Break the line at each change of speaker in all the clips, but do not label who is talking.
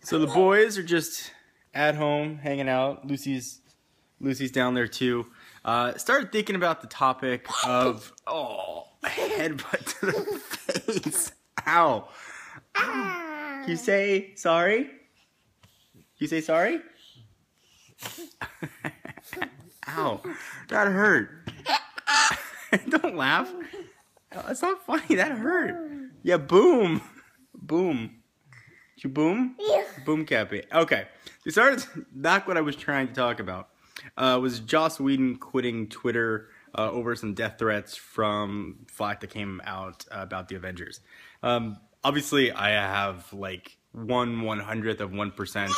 So the boys are just at home hanging out. Lucy's down there too. Started thinking about the topic of headbutt to the face. Ow. Can you say sorry? You say sorry? Ow. That hurt. Don't laugh. It's not funny. That hurt. Yeah, boom. Boom. Did you boom?
Yeah.
Boom, Cappy. Okay. We started, not what I was trying to talk about. Was Joss Whedon quitting Twitter over some death threats from flack that came out about the Avengers. Obviously, I have like 1/100th of 1%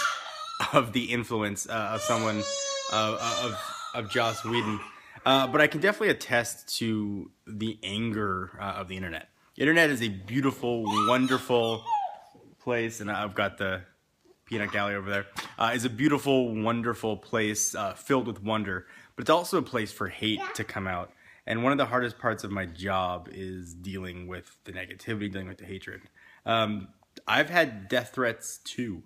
of the influence of someone of Joss Whedon. But I can definitely attest to the anger of the internet. The internet is a beautiful, wonderful place, and I've got the peanut gallery over there. Is a beautiful, wonderful place filled with wonder, but it's also a place for hate to come out. And one of the hardest parts of my job is dealing with the negativity, dealing with the hatred. I've had death threats too.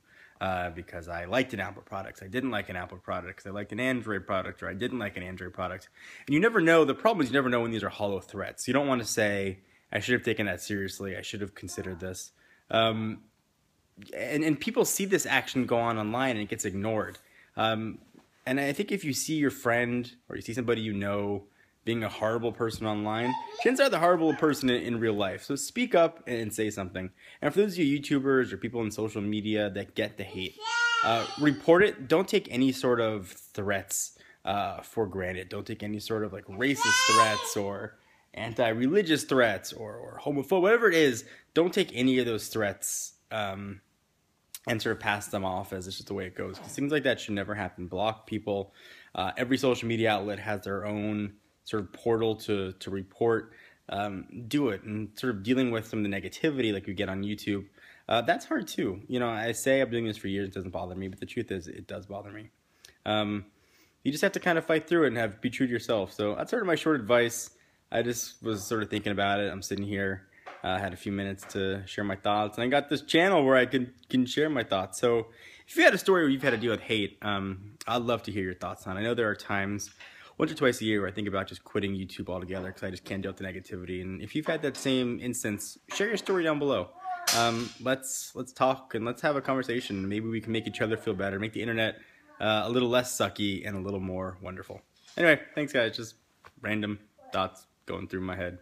Because I liked an Apple product, I didn't like an Apple product, because I liked an Android product, or I didn't like an Android product. And you never know, the problem is you never know when these are hollow threats. You don't want to say, I should have taken that seriously, I should have considered this. And people see this action go on online and it gets ignored. And I think if you see your friend, or you see somebody you know being a horrible person online, chances are the horrible person in real life. So speak up and say something. And for those of you YouTubers or people in social media that get the hate, report it. Don't take any sort of threats for granted. Don't take any sort of like racist threats or anti-religious threats or homophobic, whatever it is. Don't take any of those threats and sort of pass them off as it's just the way it goes. Things like that should never happen. Block people. Every social media outlet has their own sort of portal to report. Do it. And sort of dealing with some of the negativity like you get on YouTube, that's hard too. You know, I say I've been doing this for years, it doesn't bother me, but the truth is it does bother me. You just have to kind of fight through it and be true to yourself. So that's sort of my short advice. I just was sort of thinking about it. I'm sitting here, had a few minutes to share my thoughts, and I got this channel where I can share my thoughts. So if you had a story where you've had to deal with hate, I'd love to hear your thoughts on it. I know there are times once or twice a year where I think about just quitting YouTube altogether because I just can't deal with the negativity. And if you've had that same instance, share your story down below. Let's talk and let's have a conversation. Maybe we can make each other feel better, make the internet a little less sucky and a little more wonderful. Anyway, thanks guys. Just random thoughts going through my head.